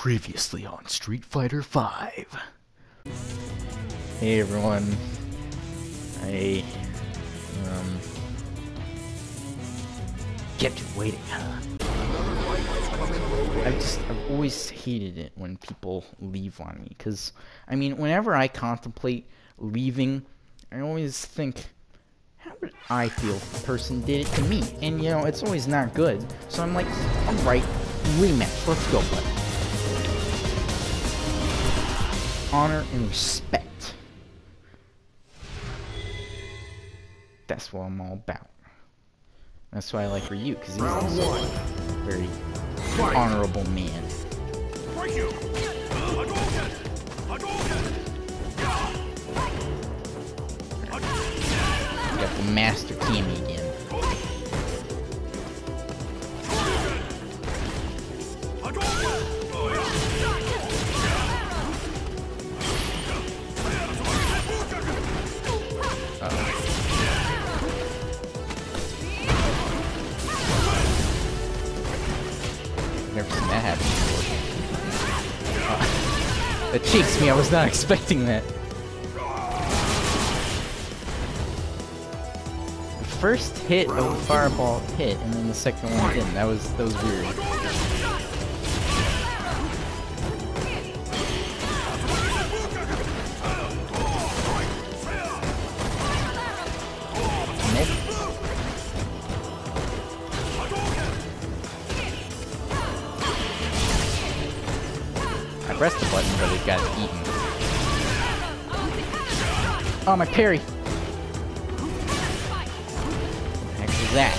Previously on Street Fighter V. Hey everyone. I kept you waiting, huh? I've always hated it when people leave on me, because I mean, whenever I contemplate leaving, I always think, how would I feel if the person did it to me? And you know, it's always not good. So I'm like, alright, rematch, let's go, buddy. Honor and respect. That's what I'm all about. That's why I like Ryu, because he's also a very honorable man. Got the Master Kimi again. Never seen that happen before. That cheeks me, I was not expecting that. The first hit of the fireball hit, and then the second one didn't. That was weird. I pressed the button, but it got eaten. Oh, my parry! What the heck is that?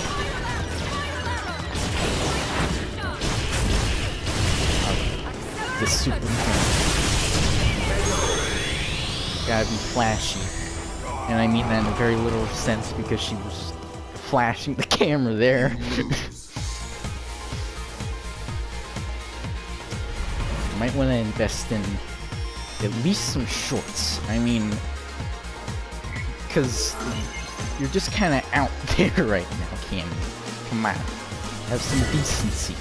Oh, the Superman. Gotta be flashy. And I mean that in a very literal sense, because she was flashing the camera there. Might want to invest in at least some shorts. I mean, because you're just kind of out there right now, Cammy. Come on, have some decency.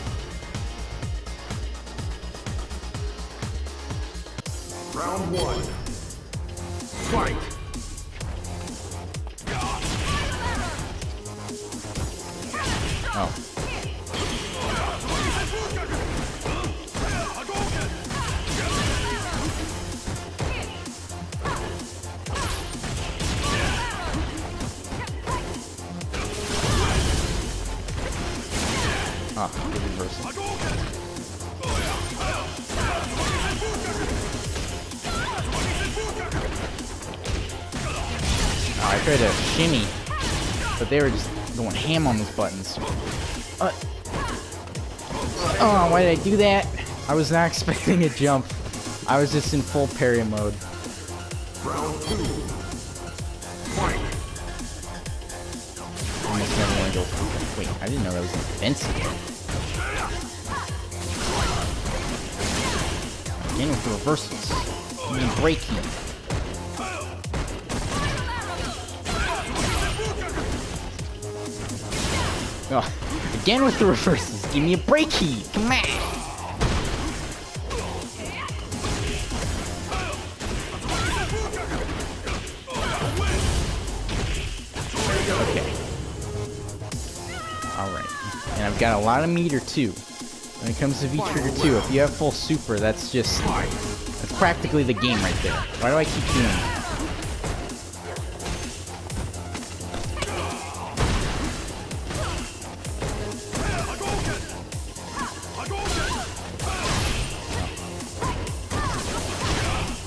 Round one. Fight. Oh. Ah, good reversal. Oh, I tried to shimmy, but they were just going ham on those buttons. Oh, why did I do that? I was not expecting a jump. I was just in full parry mode. Round two. Fight. Almost never want to go for it. Wait, I didn't know that was defensive. Again with the reversals. Even breaking. Oh, again with the reversals. Give me a breaky. Come on. Okay. Alright. And I've got a lot of meter too. When it comes to V-Trigger 2, if you have full super, that's practically the game right there. Why do I keep doing that?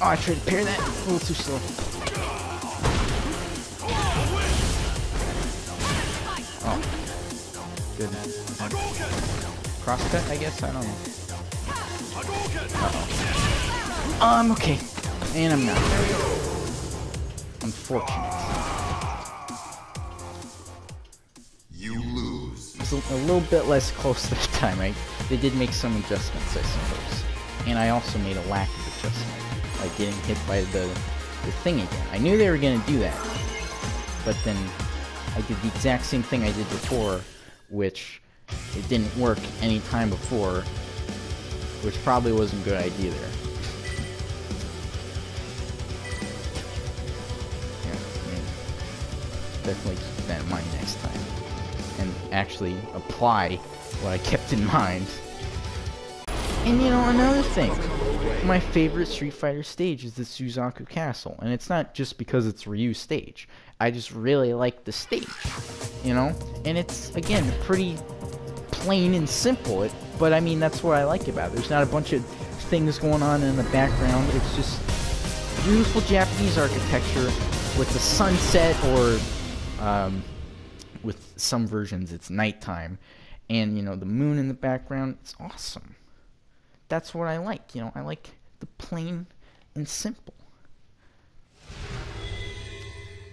Oh, I tried to parry that. A little too slow. Oh. Good. Crosscut, I guess? I don't know. Uh-oh. I'm okay. And I'm not. Unfortunate. You lose. It's a little bit less close that time. They did make some adjustments, I suppose. And I also made a lack of adjustment. Like getting hit by the thing again. I knew they were going to do that. But then I did the exact same thing I did before, which it didn't work any time before. which probably wasn't a good idea there. Yeah, I mean, definitely keep that in mind next time, and actually apply what I kept in mind. And you know, another thing, my favorite Street Fighter stage is the Suzaku Castle, and it's not just because it's Ryu's stage. I just really like the stage, you know? And it's, again, pretty plain and simple, but I mean, that's what I like about it. There's not a bunch of things going on in the background. It's just beautiful Japanese architecture with the sunset, or with some versions it's nighttime, and you know, the moon in the background. It's awesome. That's what I like, you know, I like the plain and simple.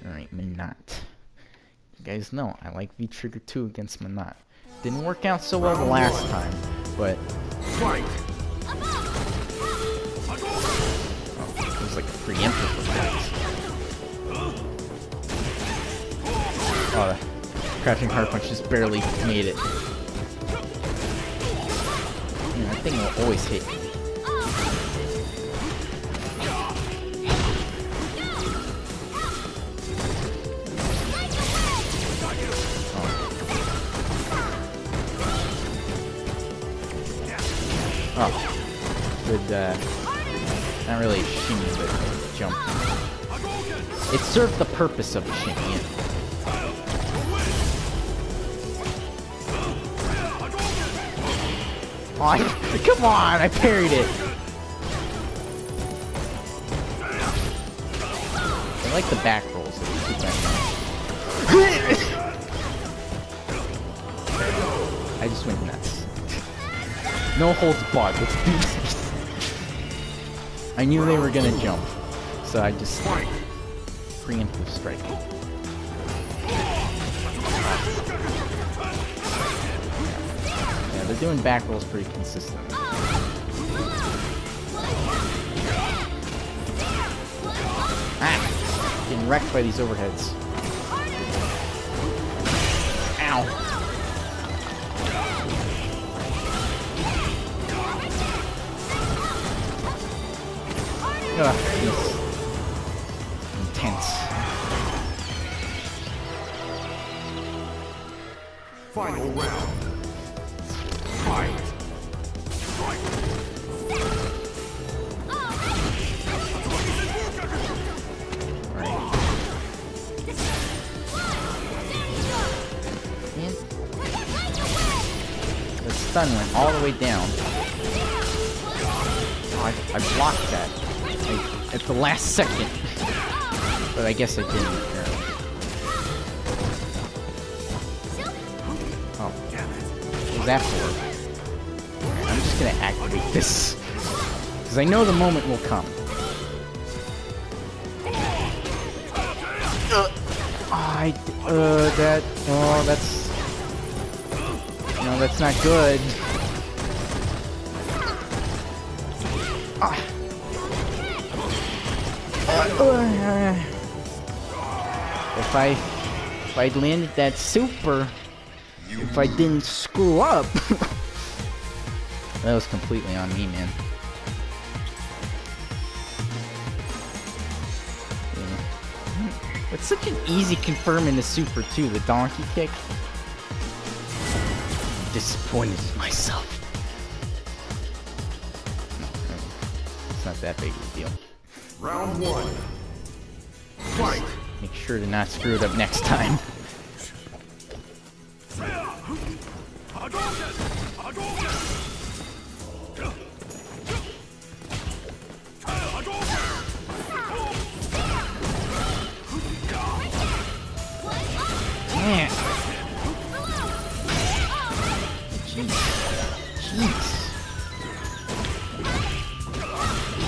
Alright, Minot. You guys know, I like V-Trigger 2 against Minot. Didn't work out so well the last time, but... Fight! Oh, it was like a preemptive effect. Oh, the crouching hard punch just barely made it. That thing will always hit me. Oh. Good, not really a shimmy, but a jump. It served the purpose of a shimmy, yeah. Oh, come on, I parried it. I like the back rolls. I just went nuts. No holds barred. Let's do this. I knew they were gonna jump, so I just preemptive strike. They're doing back rolls pretty consistently. Ah! Getting wrecked by these overheads. Ow! Ugh, he's intense. Final round. Fight! Man. The stun went all the way down. Oh, I blocked that at the last second. But I guess I didn't. Oh. What was that for? I'm just gonna activate this. Because I know the moment will come. That's... No, that's not good. If I'd landed that super, if I didn't screw up, that was completely on me, man. Yeah. It's such an easy confirm in the super too, the donkey kick. I'm disappointed in myself. No, it's not that big of a deal. Round one. Fight! Make sure to not screw it up next time. Man. Jeez.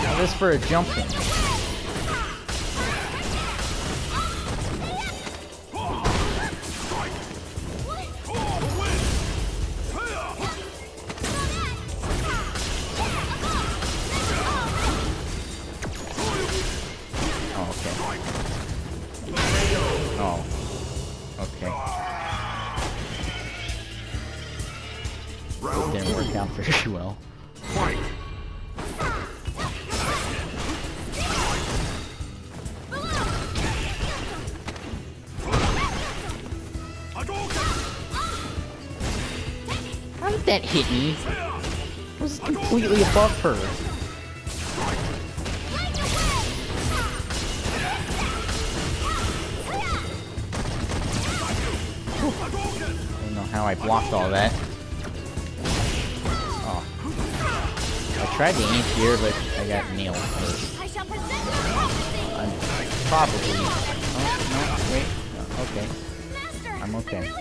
Now this for a jump in. Didn't work out very well. Fight! How'd that hit me? I was completely above her. I don't know how I blocked all that. Oh. I tried to aim here, but I got nailed. I'm probably... Oh, no, wait. No, okay. I'm okay.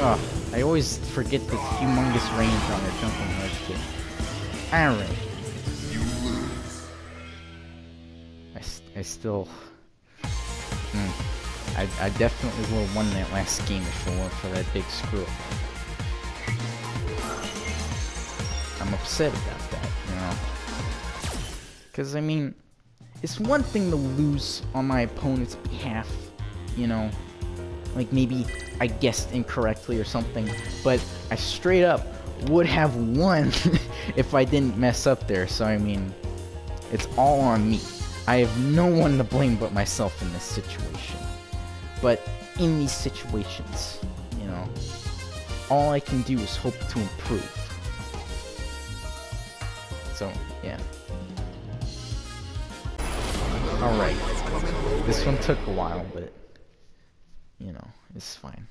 Oh, I always forget the humongous range on their jumping rush kick. Alright. I still... I definitely would have won that last game if it weren't for that big screw. I'm upset about that, you know. Because, I mean, it's one thing to lose on my opponent's behalf, you know. Like, maybe I guessed incorrectly or something, but I straight up would have won if I didn't mess up there. So, I mean, it's all on me. I have no one to blame but myself in this situation. But in these situations, you know, all I can do is hope to improve. So, yeah. Alright. This one took a while, but, you know, it's fine.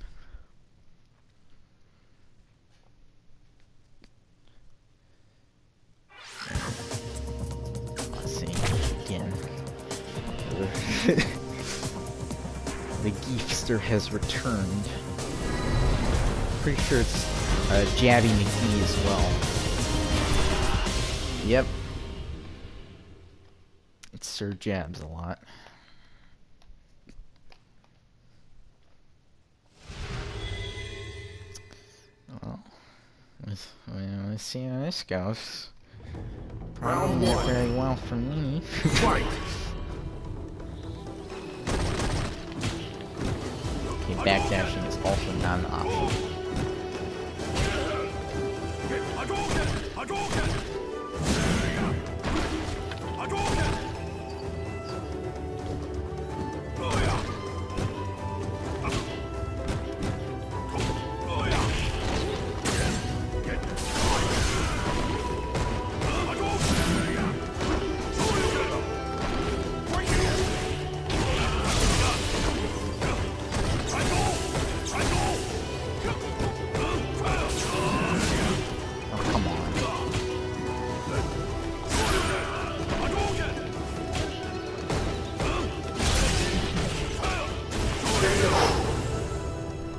Let's see. Again. The Geefster has returned. Pretty sure it's Jabby McGee as well. Yep. It's Sir Jabs a lot. Well, let's see how this goes. Probably not very well for me. Fight! Okay, backdashing is also not an option.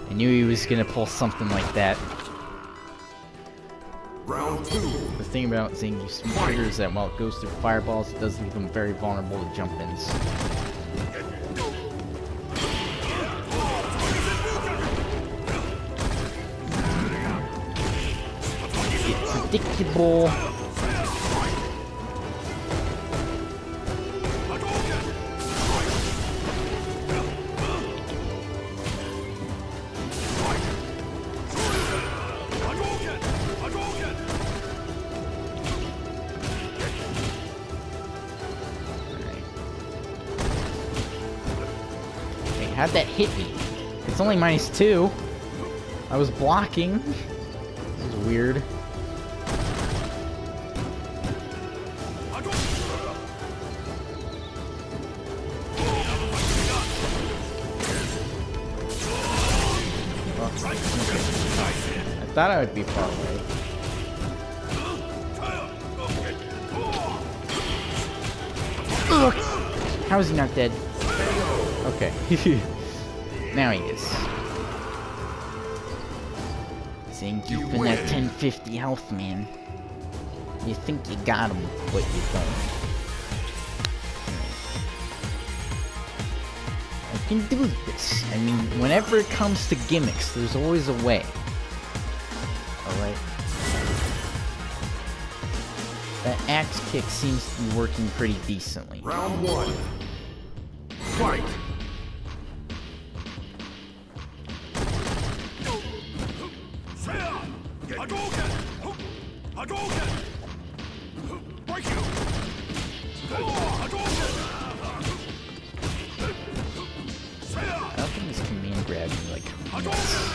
I knew he was gonna pull something like that. Round 2. The thing about Zangief's trigger is that while it goes through fireballs, it does leave them very vulnerable to jump-ins. It's predictable. How'd that hit me? It's only -2. I was blocking. This is weird. I thought I would be far away. Ugh. How is he not dead? Okay. Now he is. Zangief in that 1050 health, man. You think you got him, but you don't. I can do this. I mean, whenever it comes to gimmicks, there's always a way. Alright? That axe kick seems to be working pretty decently. Round 1. Fight! Break you! nuts.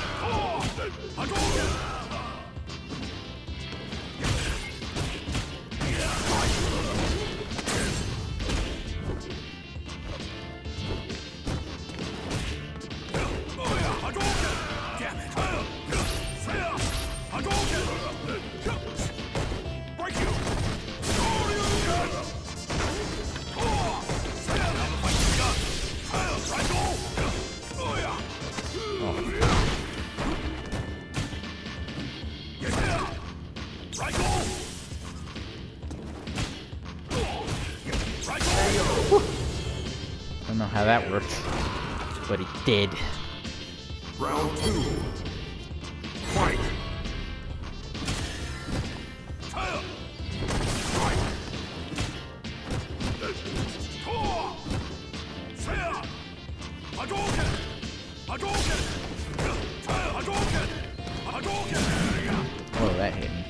I don't know how that worked, but it did. Round 2. Fight. Oh, that hit me.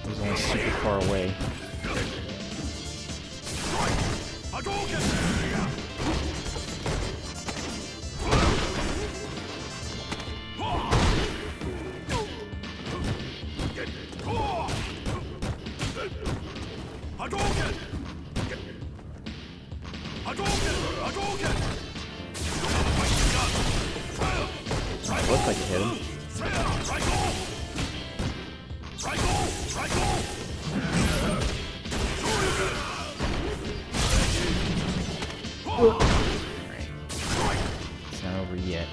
It was only super far away. It looked like it hit him. Alright. It's not over yet.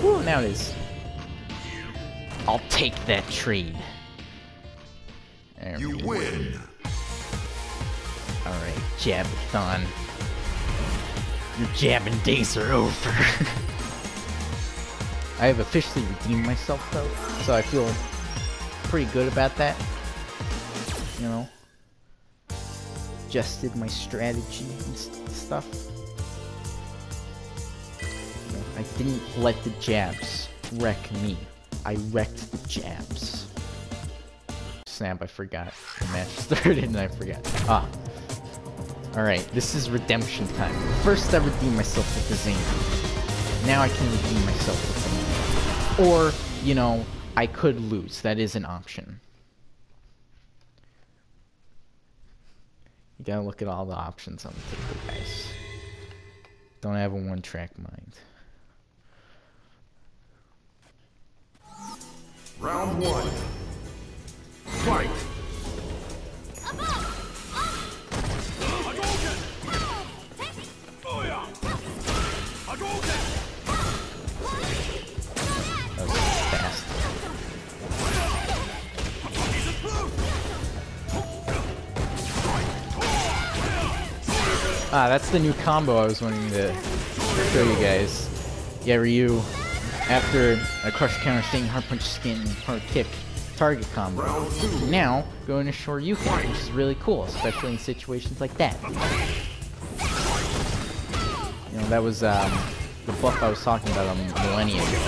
Woo, now it is. I'll take that trade. There You we go. win. Alright, Jabathon. Your jabbing days are over. I have officially redeemed myself though, so I feel pretty good about that. You know? Adjusted my strategy and stuff. You know, I didn't let the jabs wreck me. I wrecked the jabs. Snap, I forgot. The match started and I forgot. Ah. Alright, this is redemption time. First I redeemed myself with the Zane. Now I can redeem myself with the Moon. Or, you know, I could lose. That is an option. You gotta look at all the options on the table, guys. Don't have a one-track mind. Round 1. Fight. That was fast. Ah, that's the new combo I was wanting to show you guys. Yeah, Ryu, after a crush counter sting, hard punch, skin, hard kick, target combo. Now, go into Shoryuken, which is really cool, especially in situations like that. You know, that was the buff I was talking about a millennia ago.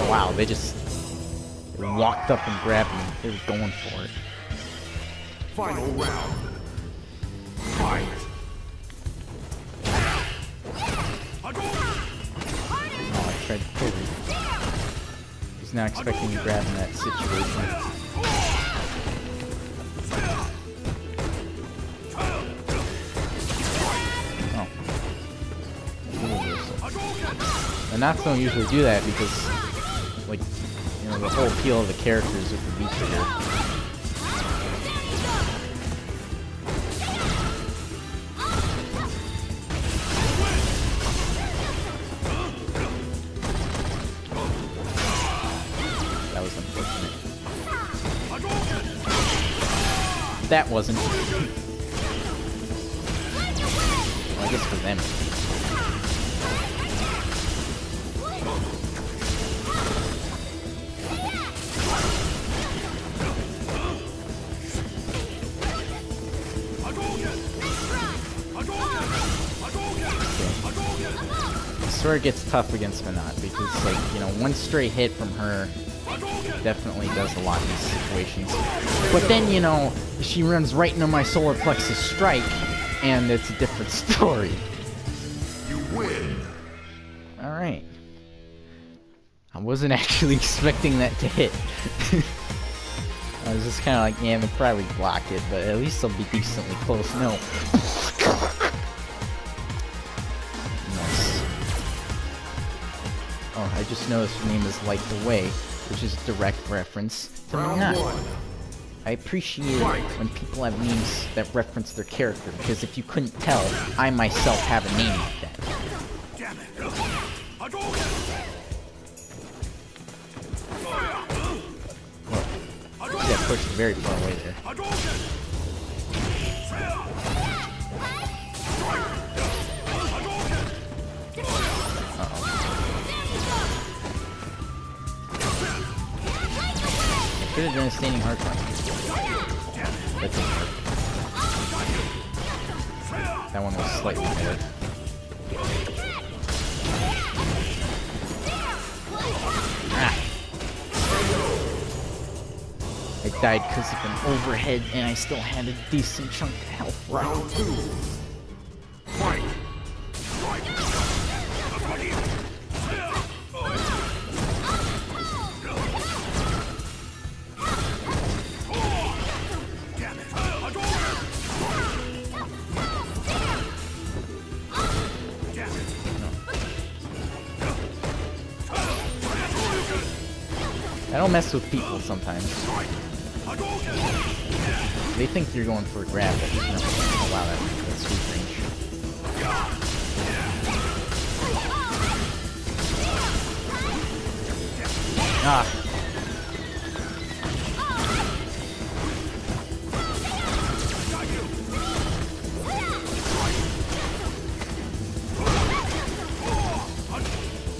Wow, they just walked up and grabbed me. They were going for it. Final round. Fight. Oh, I tried to parry. He's not expecting me to grab in that situation. And Knots don't usually do that because, like, you know, the whole appeal of the characters with the V trigger. that wasn't. Well, I guess for them. Sort of gets tough against Minot because, like, you know, one straight hit from her definitely does a lot in these situations. But then, you know, she runs right into my solar plexus strike, and it's a different story. You win. Alright. I wasn't actually expecting that to hit. I was just kind of like, yeah, they'll probably block it, but at least they'll be decently close. No. Oh, I just noticed her name is Light the Way, which is a direct reference to Minot. I appreciate it when people have names that reference their character, because if you couldn't tell, I myself have a name like that. Damn it. Whoa. Yeah, pushed very far away there. Could have been a standing hard punch. That didn't work. That one was slightly better. Ah. I died because of an overhead and I still had a decent chunk of health. Round 2. Fight. I don't mess with people sometimes. They think you're going for a grab, but no. Oh wow, that's sweet range. Ah.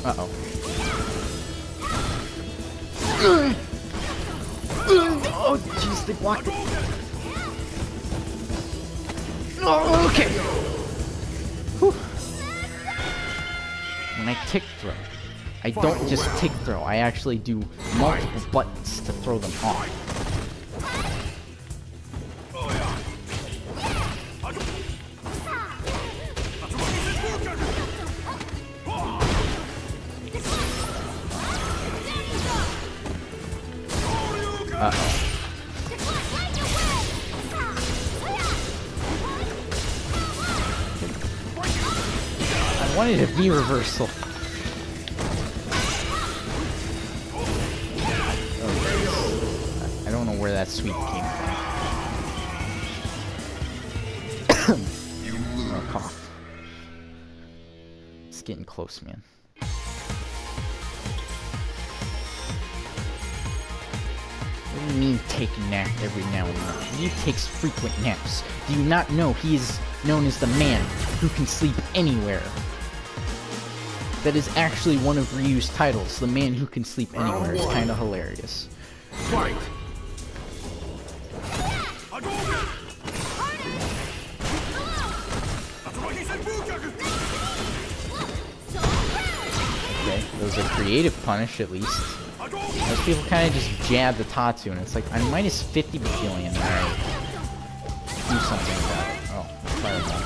Uh-oh. Oh, jeez, they blocked it. Oh, okay. Whew. When I tick throw, I don't just tick throw, I actually do multiple buttons to throw them off. Uh-oh. I wanted a V reversal. Oh, I don't know where that sweep came from. Oh, cough. It's getting close, man. What do you mean take a nap every now and then? He takes frequent naps. Do you not know he is known as the man who can sleep anywhere? That is actually one of Ryu's titles, the man who can sleep anywhere. It's kind of hilarious. Fight. Okay, that was a creative punish at least. Most people kind of just jab the Tatsu, and it's like, I'm minus 50 Bajillion. Alright. Do something about it. Oh, fireball.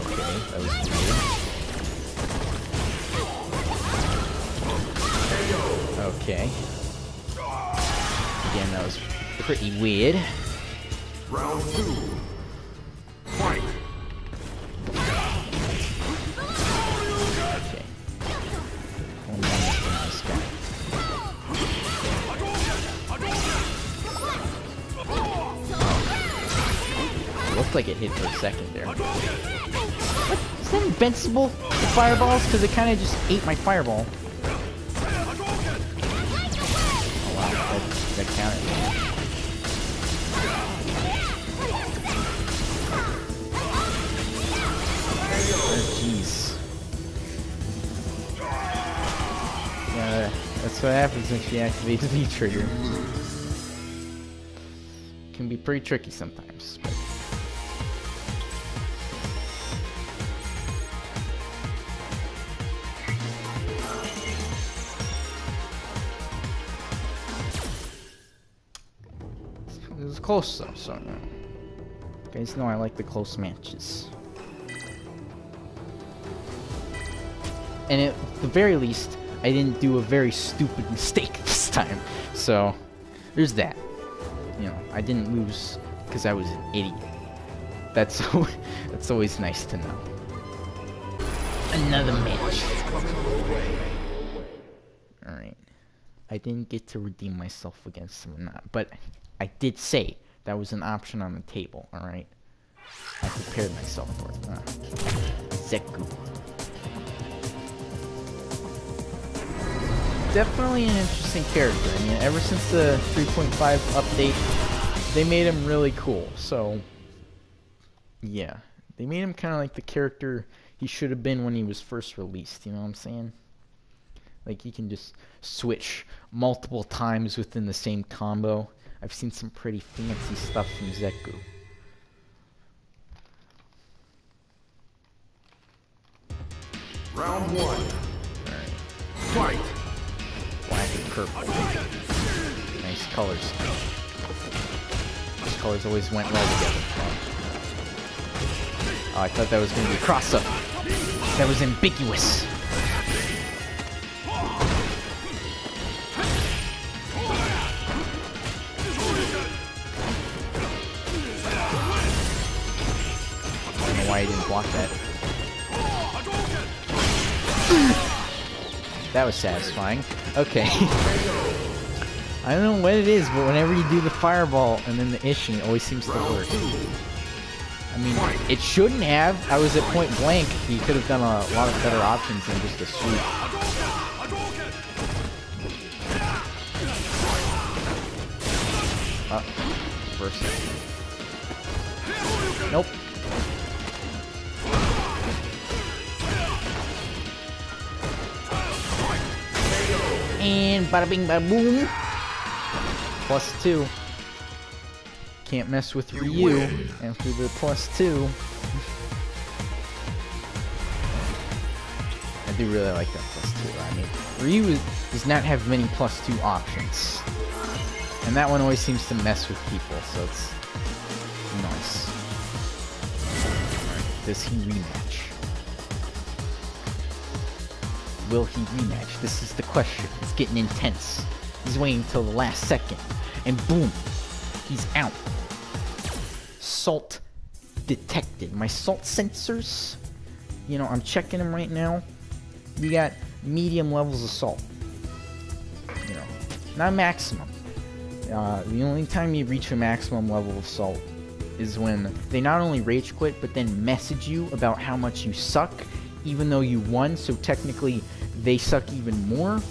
Okay, that was weird. Okay. Again, that was pretty weird. Round 2. Fight. Okay. Only one is for this guy. It looked like it hit for a second there. What? Is that invincible, the fireballs? Because it kind of just ate my fireball. Oh wow, that counted. Oh, jeez. Yeah, that's what happens when she activates the trigger. Can be pretty tricky sometimes. But it was close though, so you guys know I like the close matches. And at the very least, I didn't do a very stupid mistake this time. So there's that. You know, I didn't lose because I was an idiot. That's always nice to know. Another match. Alright. I didn't get to redeem myself against him, but I did say that was an option on the table, alright? I prepared myself for it. Zeku. Definitely an interesting character. I mean, ever since the 3.5 update, they made him really cool. So, yeah. They made him kind of like the character he should have been when he was first released. You know what I'm saying? Like, he can just switch multiple times within the same combo. I've seen some pretty fancy stuff from Zeku. Round one. Alright. Fight. Black and purple. Nice colors. Those colors always went well together. Oh, I thought that was going to be a cross-up. That was ambiguous. I don't know why he didn't block that. That was satisfying. Okay. I don't know what it is, but whenever you do the fireball and then the ishing, it always seems to work. I mean, it shouldn't have. I was at point blank. He could have done a lot of better options than just a sweep. Oh, reverse it. Nope. And bada bing bada boom. +2. Can't mess with Ryu after the +2. I do really like that +2. I mean, Ryu does not have many +2 options. And that one always seems to mess with people, so it's nice. Alright, does he rematch? Will he rematch? This is the question. It's getting intense. He's waiting till the last second. And boom! He's out. Salt detected. My salt sensors, you know, I'm checking them right now. We got medium levels of salt. You know, not maximum. The only time you reach a maximum level of salt is when they not only rage quit, but then message you about how much you suck, even though you won, so technically they suck even more.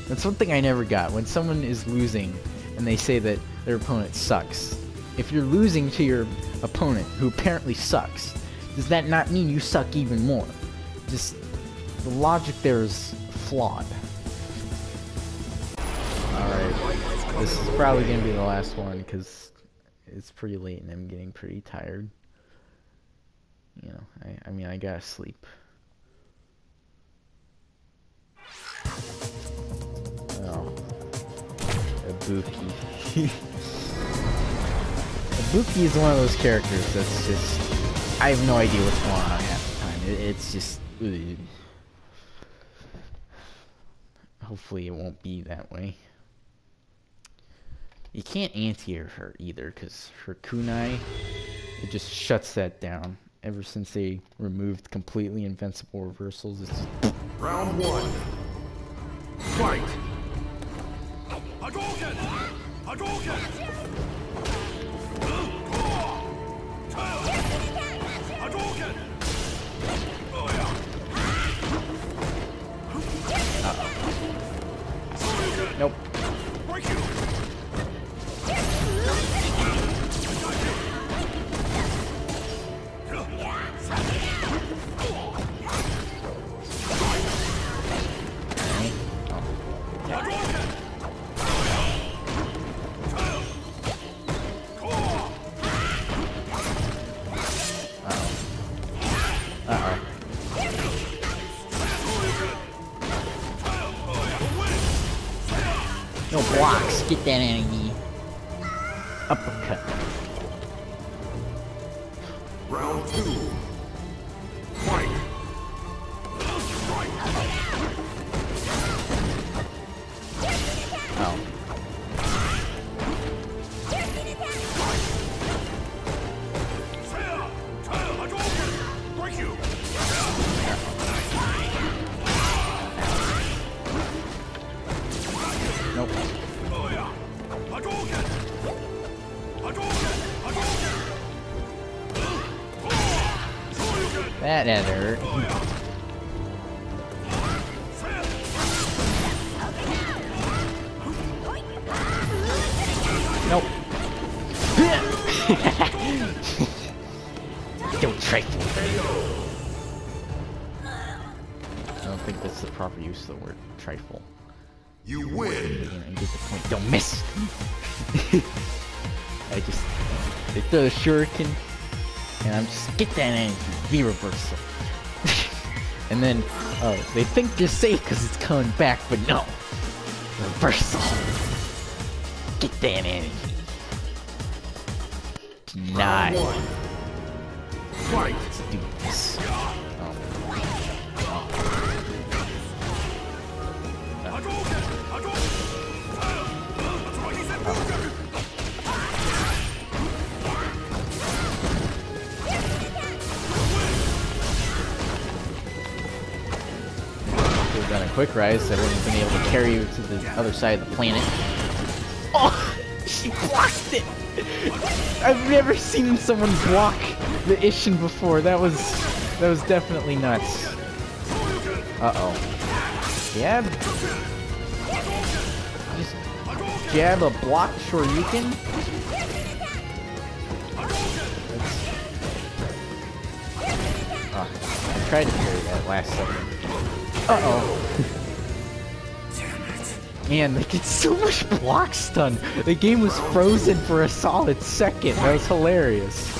That's one thing I never got. When someone is losing and they say that their opponent sucks, if you're losing to your opponent, who apparently sucks, does that not mean you suck even more? Just, the logic there is flawed. Alright, this is probably going to be the last one, because it's pretty late and I'm getting pretty tired. You know, I mean, I gotta sleep. Oh. Ibuki. Ibuki is one of those characters that's just... I have no idea what's going on half the time. It's just... Ugh. Hopefully it won't be that way. You can't anti-air her either, because her kunai, it just shuts that down. Ever since they removed completely invincible reversals, it's... Round one. Fight. Nope. No blocks, get that energy. Uppercut. Round 2. Fight! Oh. Nope. That hurt. Nope. Don't trifle. I don't think that's the proper use of the word trifle. You win! You know, you get the point. Don't miss! They throw the shuriken, and I'm just, get that energy, V-reversal. And then, oh, they think they're safe because it's coming back, but no. Reversal. Get that energy. Denied. Round 1. Fight! Let's do this. If we've done a quick rise, I wouldn't have been able to carry you to the other side of the planet. Oh! She blocked it! I've never seen someone block the Ishin before. That was definitely nuts. Uh-oh. Jab? Just jab a block Shoryuken? Oh, I tried to parry that last second. Uh-oh. Man, they get so much block stun. The game was frozen for a solid second. That was hilarious.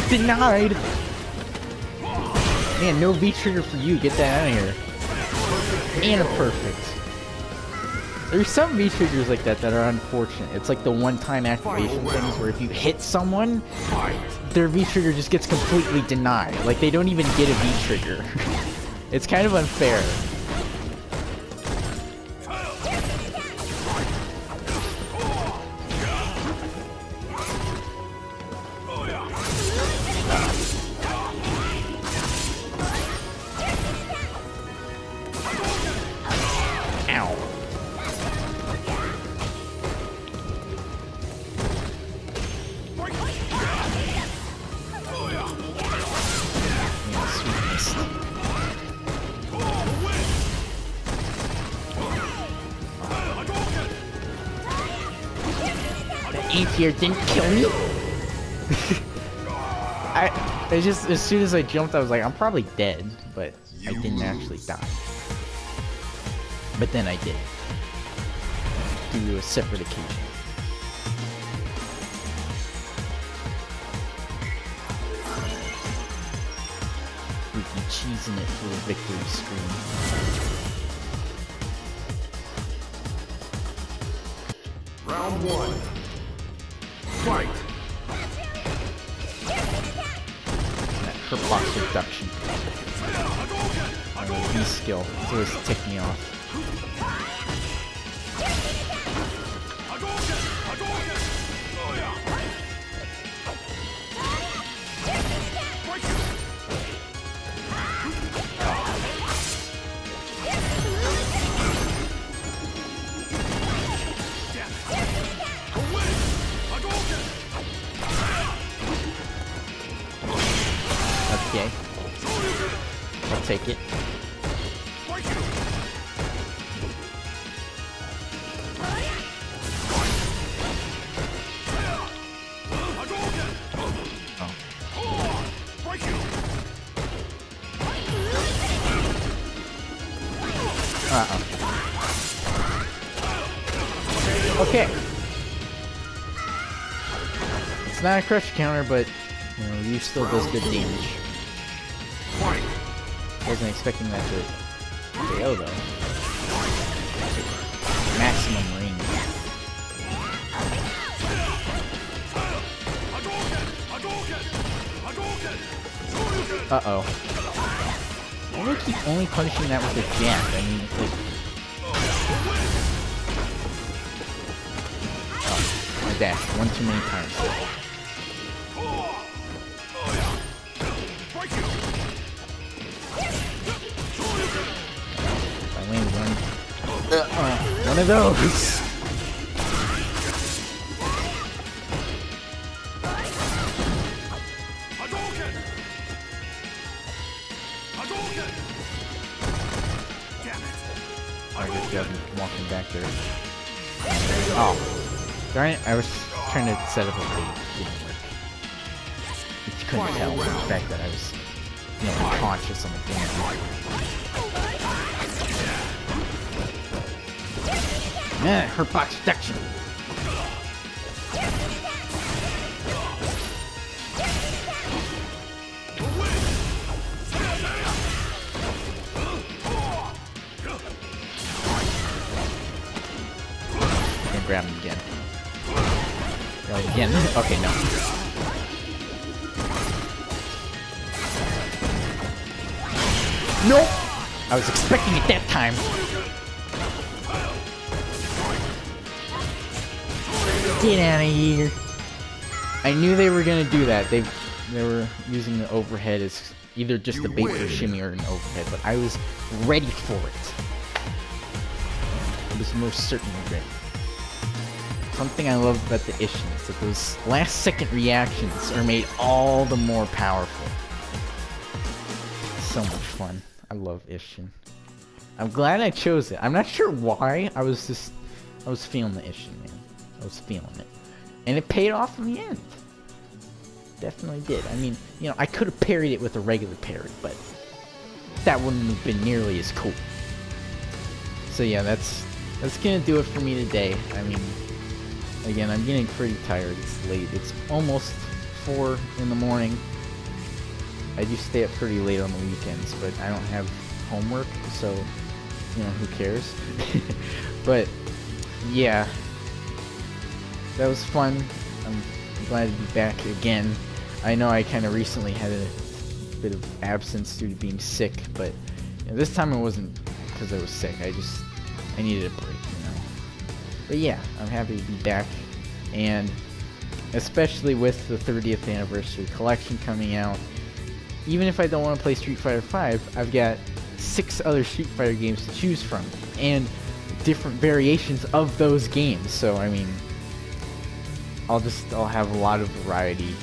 Denied! Man, no V-trigger for you. Get that out of here. And a perfect. There's some V-triggers like that are unfortunate. It's like the one-time activation things where if you hit someone, their V-trigger just gets completely denied. Like, they don't even get a V-trigger. It's kind of unfair. Here didn't kill me. I just, as soon as I jumped, I was like, I'm probably dead, but I didn't actually die. But then I did, due to a separate occasion. We be cheesing it for a victory screen. Round 1. Fight! That hurt box reduction. V skill. It's always tick me off. take it. Okay. It's not a crush counter, but you know, Ryu still does good damage. Wasn't expecting that to KO though. Maximum range. Uh-oh. Why do I keep only punishing that with a jab? I mean, like... Oh, my dash. One too many times. If I land one of those! Walking back there. Oh, darn it! I was trying to set up a bait. It didn't work. But you couldn't tell from the fact that I was, you know, unconscious on the game. Hurt box protection. Grab him again. Grab him again. Okay, no. Nope! I was expecting it that time. Get out of here. I knew they were gonna do that. They were using the overhead as either just a bait or shimmy or an overhead, but I was ready for it. I was most certainly ready. Something I love about the Ishin is that those last second reactions are made all the more powerful. So much fun. I love Ishin. I'm glad I chose it. I'm not sure why. I was feeling the Ishin, man. I was feeling it. And it paid off in the end. Definitely did. I mean, you know, I could have parried it with a regular parry, but that wouldn't have been nearly as cool. So yeah, that's gonna do it for me today. I mean, again, I'm getting pretty tired. It's late. It's almost 4 in the morning. I do stay up pretty late on the weekends, but I don't have homework, so, you know, who cares? But, yeah. That was fun. I'm glad to be back again. I know I kind of recently had a bit of absence due to being sick, but you know, this time it wasn't because I was sick. I needed a break, you know. But yeah, I'm happy to be back, and especially with the 30th anniversary collection coming out, even if I don't want to play Street Fighter V, I've got 6 other Street Fighter games to choose from, and different variations of those games. So I mean, I'll have a lot of variety,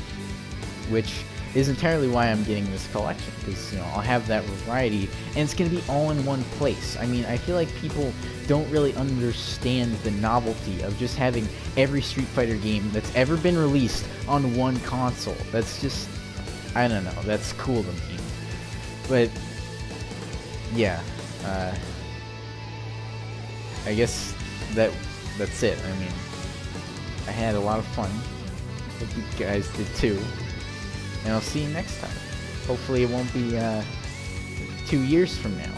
which is entirely why I'm getting this collection, because, you know, I'll have that variety, and it's going to be all in one place. I mean, I feel like people don't really understand the novelty of just having every Street Fighter game that's ever been released on one console. That's just, I don't know, that's cool to me. But, yeah, I guess that's it. I mean, I had a lot of fun. Hope you guys did too. And I'll see you next time. Hopefully it won't be 2 years from now.